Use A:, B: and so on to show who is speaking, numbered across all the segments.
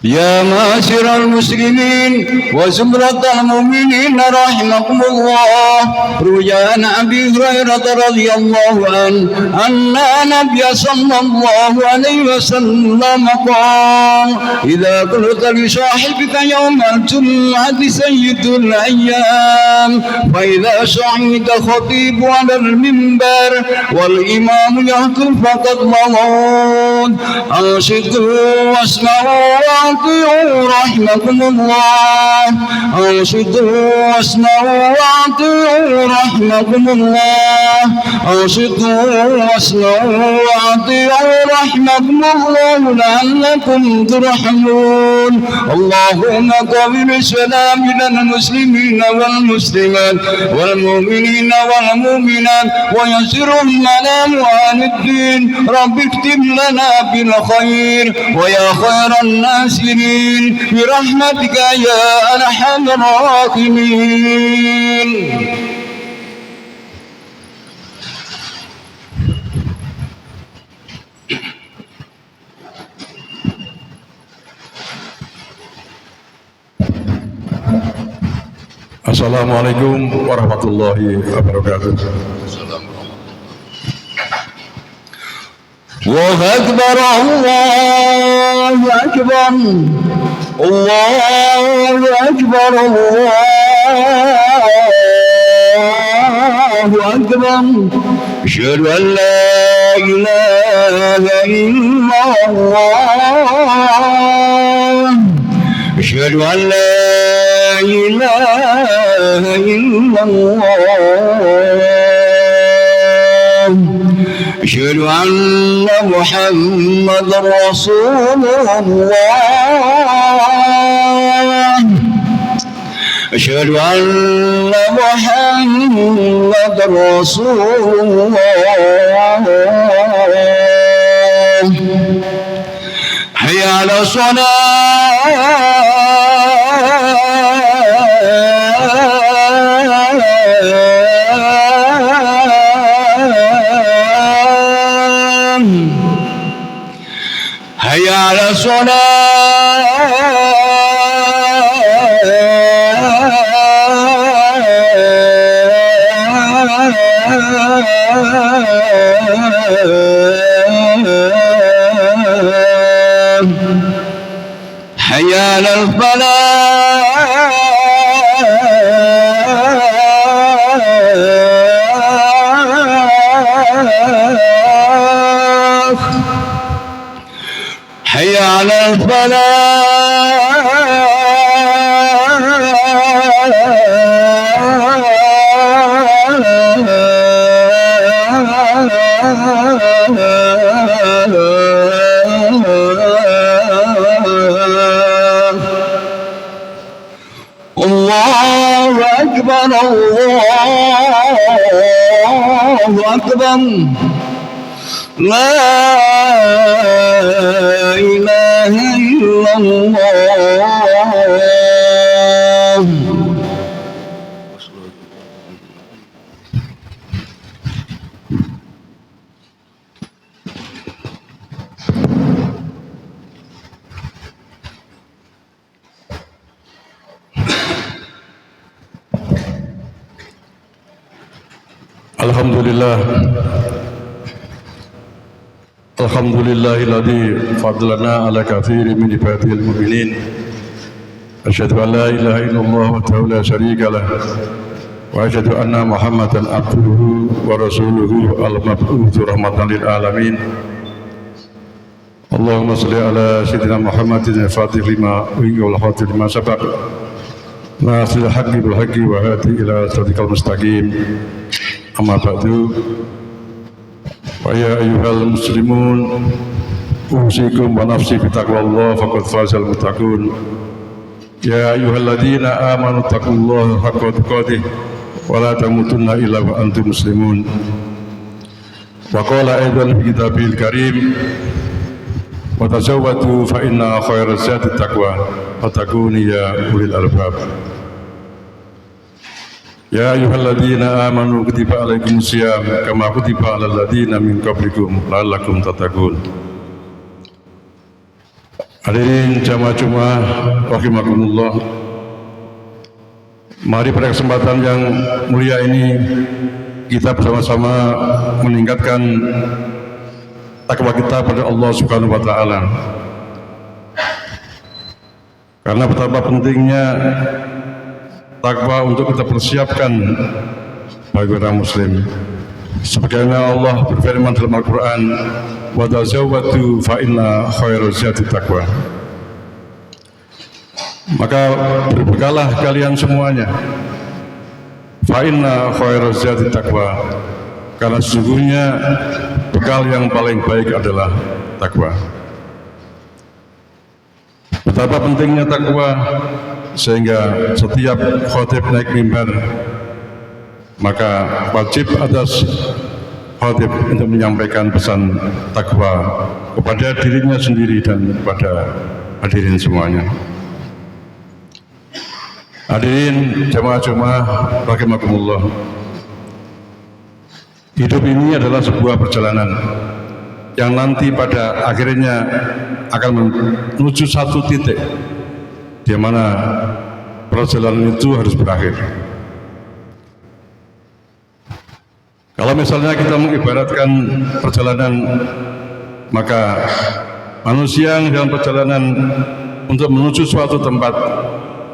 A: يا معاشر المسلمين وزمرة المؤمنين رحمكم الله، روي عن أبي هريرة رضي الله عنه أن النبي صلى الله عليه وسلم قال: إذا قلت لصاحبك يوم الجمعة سيد الأيام، فإذا صعد خطيب على المنبر والإمام يخطب فقد مضون، أنصتوا واسمعوا وأطيعوا رحمكم الله، أنصتوا واسمعوا وأطيعوا رحمكم الله، أنصتوا واسمعوا وأطيعوا رحمكم الله لعلكم ترحمون. اللهم قبل السلام لنا المسلمين والمسلمات والمؤمنين والمؤمنات ويسرهم على معان الدين. رب اكتب لنا بالخير ويا خير الناصرين برحمتك يا أرحم الراحمين.
B: Assalamualaikum warahmatullahi wabarakatuh.
A: الله أكبر الله أكبر الله أكبر الله أكبر. أشهد أن لا إله إلا الله، أشهد أن لا إله إلا الله، أشهد أن محمد رسول الله، أشهد أن محمد رسول الله. حي على حي على حي على الفلاح، حي على الفلاح، الله أكبر الله أكبر. لا إله إلا الله.
B: Alhamdulillah, alhamdulillahilladzi fadlana ala katsirin min ibadil mu'minin. Asyhadu an la ilaha illallah wahdahu la syarika lah wa asyhadu anna Muhammadan abduhu wa rasuluhu al-mab'uts rahmatan lil alamin. Allahumma shalli ala sayyidina Muhammadin al-fatih lima wal khatim lima sabaq nasril haqqi bil haqqi wa hadi ila siratal mustaqim. Amma ba'du, wa ya ayyuhal muslimun usikum wa nafsi bitaqwallah faqad fazal muttaqun. Ya ayyuhalladzina amanu taqullaha haqqa tuqatih wa la tamutunna illa wa antum muslimun. Wa qala aidan fi kitabil karim wa tazawwadu fa inna khairaz zadi taqwa fattaquni ya ulil albab. Ya ayyuhalladzina amanu kutiba alaikumus syiyam kama kutiba alal ladzina min qablikum la'allakum tattaqun. Hadirin jamaah Jumat rahimakumullah. Mari pada kesempatan yang mulia ini kita bersama-sama meningkatkan takwa kita pada Allah Subhanahu wa taala. Karena betapa pentingnya takwa untuk kita persiapkan bagi orang muslim. Sebagaimana Allah berfirman dalam Al-Quran, wa tazawwadu fa inna khairaz zadi taqwa. Maka berbekalah kalian semuanya, fa inna khairaz zadi taqwa, karena sesungguhnya bekal yang paling baik adalah takwa. Betapa pentingnya takwa sehingga setiap khotib naik mimbar maka wajib atas khotib untuk menyampaikan pesan takwa kepada dirinya sendiri dan kepada hadirin semuanya. Hadirin jamaah Jumat rahimakumullah. Hidup ini adalah sebuah perjalanan yang nanti pada akhirnya akan menuju satu titik di mana perjalanan itu harus berakhir. Kalau misalnya kita mengibaratkan perjalanan, maka manusia yang dalam perjalanan untuk menuju suatu tempat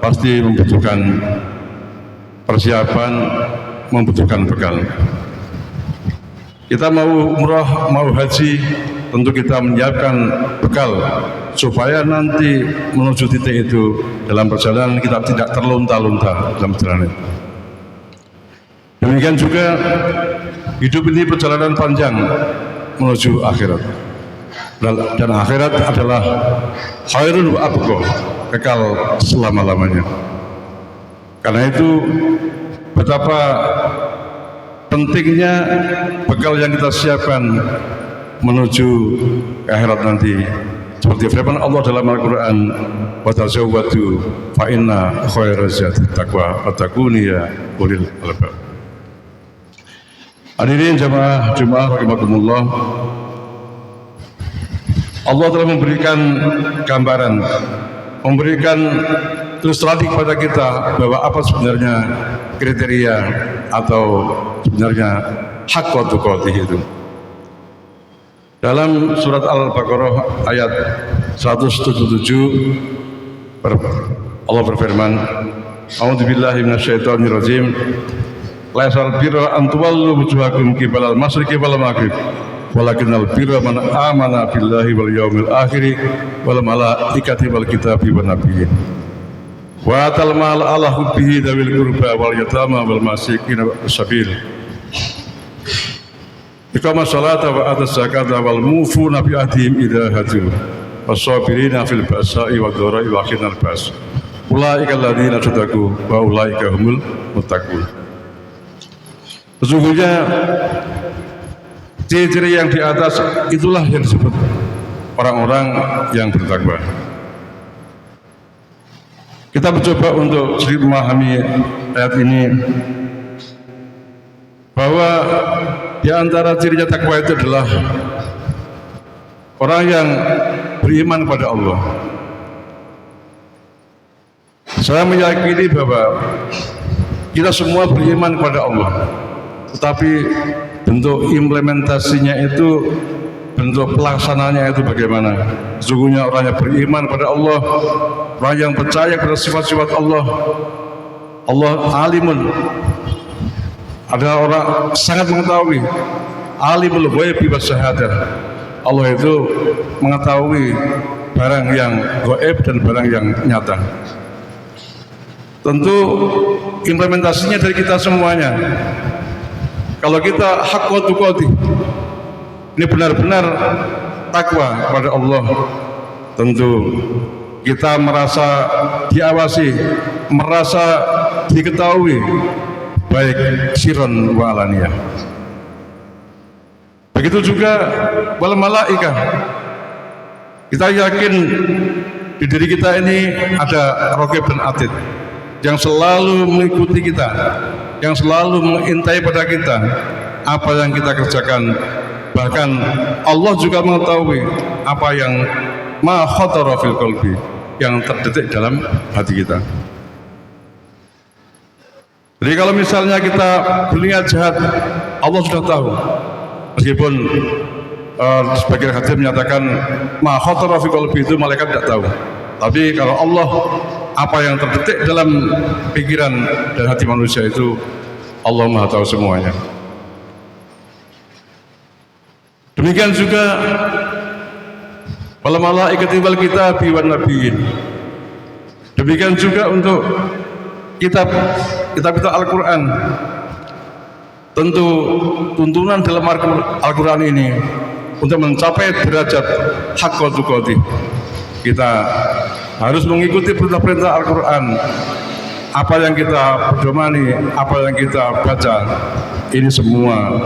B: pasti membutuhkan persiapan, membutuhkan bekal. Kita mau umrah, mau haji, tentu kita menyiapkan bekal supaya nanti menuju titik itu dalam perjalanan kita tidak terlunta-lunta dalam perjalanan. Demikian juga hidup ini perjalanan panjang menuju akhirat, dan akhirat adalah khairun wa abqa, kekal selama-lamanya. Karena itu betapa pentingnya bekal yang kita siapkan menuju ke akhirat nanti. Seperti firman Allah dalam Al-Quran, wa tazawwadu fa inna khairaz zadi taqwa wattaquni ya ulil albab. Hadirin jamaah Jumat rahimakumullah. Allah telah memberikan gambaran, memberikan ilustrasi kepada kita bahwa apa sebenarnya kriteria atau sebenarnya haqqa tuqatih itu. Dalam surat Al-Baqarah ayat 177 Allah berfirman, a'udzubillahi minasyaitonirrajim, laisal birra an tuwallu wujuhakum qibalal masyriqi wal maghrib walakinnal birra man amana billahi wal yaumil akhir wal malaikati wal kitabi wan nabiyyin wa atal mal ala hubbihi dawil qurba wal yatama wal masakin sabil iqamas salata wa atas zakata wal mufuna bi ahdihim idza hadu wasabirina fil ba'sa'i wad dharra'i wa hinal ba's ulaika alladziina sadaqu wa ulaika humul muttaqun. Sesungguhnya ciri-ciri yang di atas itulah yang disebut orang-orang yang bertakwa. Kita mencoba untuk sedikit memahami ayat ini, bahwa di antara cirinya takwa itu adalah orang yang beriman kepada Allah. Saya meyakini bahwa kita semua beriman kepada Allah, tetapi bentuk implementasinya itu, bentuk pelaksananya itu bagaimana? Sesungguhnya orang yang beriman pada Allah, orang yang percaya pada sifat-sifat Allah, Allah alimun, ada orang sangat mengetahui, alimul ghaibi was syahadah. Allah itu mengetahui barang yang gaib dan barang yang nyata. Tentu implementasinya dari kita semuanya. Kalau kita haqqa tuqatih, ini benar-benar takwa kepada Allah, tentu kita merasa diawasi, merasa diketahui, baik sirron wa alaniyah. Begitu juga wal malaikah. Kita yakin di diri kita ini ada raqib dan atid yang selalu mengikuti kita, yang selalu mengintai pada kita apa yang kita kerjakan. Bahkan Allah juga mengetahui apa yang ma khatara fil qalbi, yang terdetik dalam hati kita. Jadi kalau misalnya kita berniat jahat, Allah sudah tahu. Meskipun sebagian hadis menyatakan ma khatara fil qalbi itu malaikat tidak tahu. Tapi kalau Allah, apa yang terdetik dalam pikiran dan hati manusia itu Allah Maha tahu semuanya. Demikian juga wal malaikati wal kitabi wan nabiyyin. Demikian juga untuk kitab Al-Quran. Tentu tuntunan dalam Al-Quran ini untuk mencapai derajat haqqo tuqatih, kita harus mengikuti perintah-perintah Al-Quran. Apa yang kita pedomani, apa yang kita baca, ini semua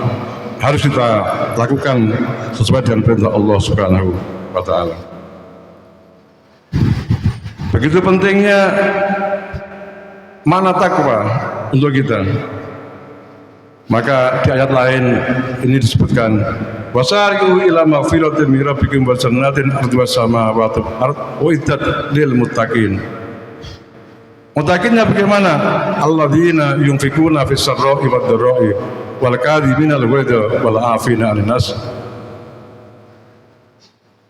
B: harus kita lakukan sesuai dengan perintah Allah Subhanahu wa Ta'ala. Begitu pentingnya makna takwa untuk kita. Maka di ayat lain ini disebutkan wasari'u ila maghfiratin min rabbikum wa jannatin arduha samawati wal ardh uiddat lil muttaqin. Muttaqinnya bagaimana? Alladzina yunfikuna fis sarra'i wad dharra'i wal kadhimina al ghaidha wal 'afina 'anil nas.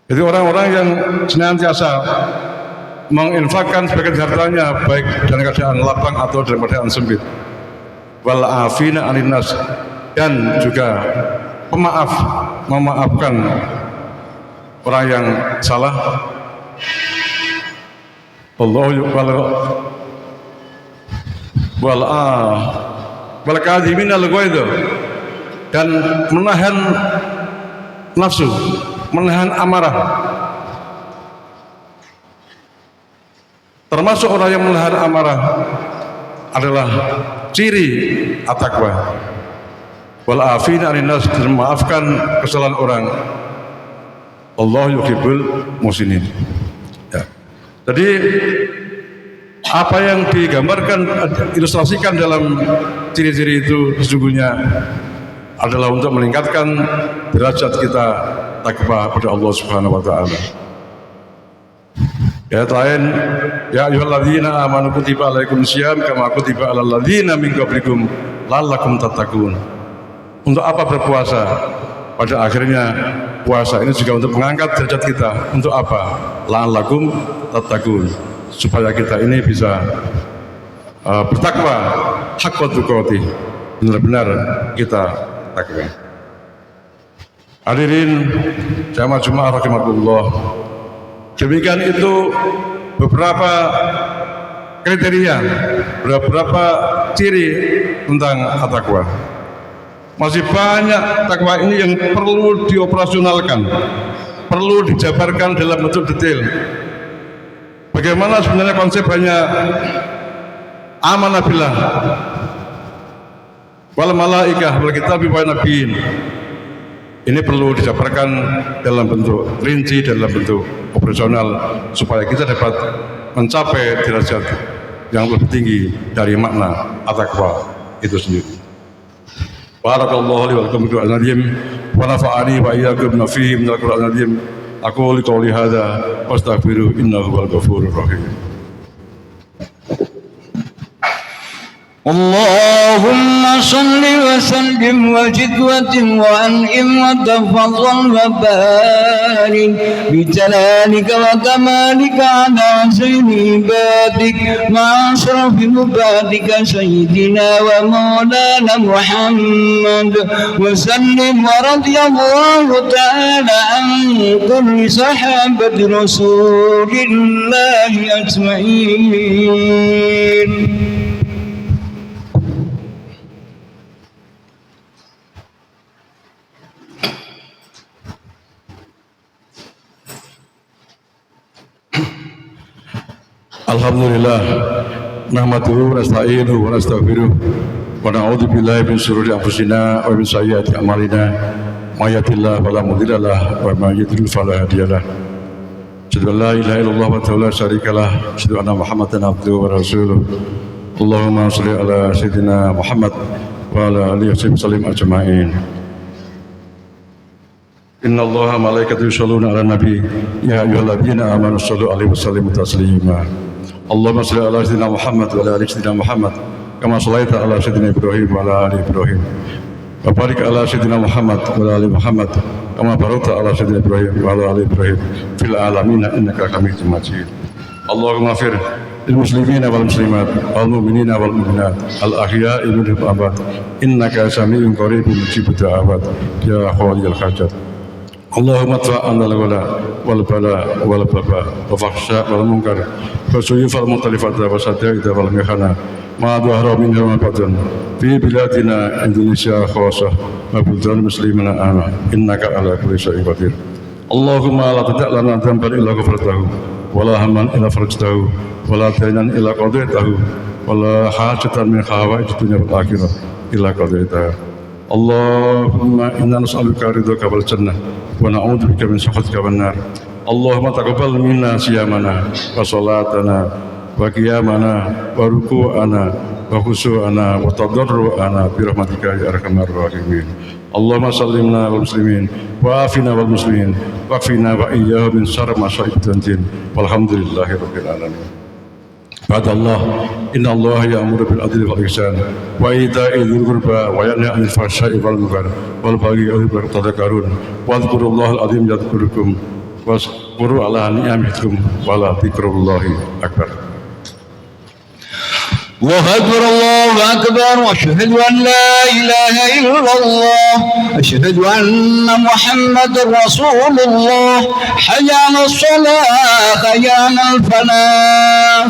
B: Itu orang-orang yang senantiasa menginfakkan sebagian hartanya baik dalam keadaan lapang atau dalam keadaan sempit. Wal 'afina 'anil nas, dan juga pemaaf, memaafkan orang yang salah. Wal kadhimina al ghaidha, dan menahan nafsu, menahan amarah. Termasuk orang yang menahan amarah adalah ciri at-taqwa. Wal 'afina 'anil nas, dan memaafkan kesalahan orang. Allah yuhibbul muhsinin. Ya. Jadi apa yang digambarkan, ilustrasikan dalam ciri-ciri itu sesungguhnya adalah untuk meningkatkan derajat kita takwa pada Allah Subhanahu wa Ta'ala. Ayat lain, ya ayyuhalladzina amanu kutiba alaikumus syiyam kama kutiba alal ladzina min qablikum la'allakum tattaqun. Untuk apa berpuasa? Pada akhirnya puasa ini juga untuk mengangkat derajat kita. Untuk apa? La'allakum tattaqun, supaya kita ini bisa bertakwa haqqo tuqatih, benar-benar kita takwa. Hadirin jamaah Jumat rahimakumullah. Demikian itu beberapa kriteria, beberapa ciri tentang at-taqwa. Masih banyak takwa ini yang perlu dioperasionalkan, perlu dijabarkan dalam bentuk detail. Bagaimana sebenarnya konsep hanya amanah billah wal malaikah wal kitabi wan nabiyyin. Ini perlu dijabarkan dalam bentuk rinci, dalam bentuk operasional, supaya kita dapat mencapai derajat yang lebih tinggi dari makna at-taqwa itu sendiri. Barakallahu li wa lakum bil Qur'anil wa nafa'ani wa iyyakum fihi min al-Qur'anil azim. Aqulu qawli hadza wa astaghfiru innahu huwal ghafurur rahim.
A: اللهم صل وسلم وزد وتم وأنعم وتفضل وبارك بجلالك وكمالك على سيد عبادك مع أشرف عبادك سيدنا ومولانا محمد وسلم. ورضي الله تعالى عن كل صحابة رسول الله أجمعين.
B: Alhamdulillah, nahmaduhu wa nasta'inuhu wa nastaghfiruh wa na'udzu billahi min shururi anfusina wa min sayyiati a'malina. May yahdihillahu fala mudilla lahu wa may yudlil fala hadiya lahu. Asyhadu an la ilaha illallah wa la syarika lahu, asyhadu anna Muhammadan abduhu wa rasuluh. Allahumma shalli ala sayyidina Muhammad wa ala alihi wa sallim ajma'in. إن الله وملائكته يصلون على النبي يا أيها الذين آمنوا صلوا عليه وسلموا تسليما اللهم صل على سيدنا محمد وعلى آل سيدنا محمد كما صليت على سيدنا إبراهيم وعلى آل إبراهيم وبارك على سيدنا محمد وعلى آل محمد كما باركت على سيدنا إبراهيم وعلى آل إبراهيم في العالمين إنك حميد مجيد اللهم اغفر للمسلمين والمسلمات والمؤمنين والمؤمنات الأحياء منهم الأموات إنك سميع قريب مجيب الدعوات يا قاضي الحاجات اللهم ادفع عنا الولاء والبلاء والبلاء والفحشاء والمنكر والسيوف المختلفة والشدائد والمحنة ما ظهر منها وما بطن في بلادنا اندونيسيا خاصة وبلدان المسلمين آمين إنك على كل شيء قدير اللهم لا تدع لنا ذنبا إلا غفرته ولا هما إلا فرجته ولا دينا إلا قضيته ولا حاجة من حوائج الدنيا والآخرة إلا قضيتها اللهم إنا نسألك رضاك والجنة ونعوذ بك من سخطك والنار اللهم تقبل منا صيامنا وصلاتنا وقيامنا وركوعنا وخشوعنا وتضرعنا برحمتك يا أرحم الراحمين اللهم سلمنا والمسلمين وعافنا والمسلمين واكفنا وإياهم من شر مصائب الدين والحمد لله رب العالمين بعد الله إن الله يأمر بالعدل والإحسان وإيتاء ذي القربى وينهى عن الفحشاء والمنكر والبغي يعظكم تذكرون واذكروا الله العظيم يذكركم واشكروا على نعمتكم ولذكر الله أكبر
A: الله أكبر الله أكبر وأشهد أن لا إله إلا الله أشهد أن محمد رسول الله حي على الصلاة حي على الفلاح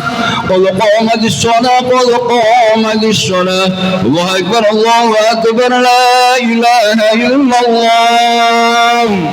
A: قد قامت الصلاة قد قامت الصلاة الله أكبر لا إله إلا الله.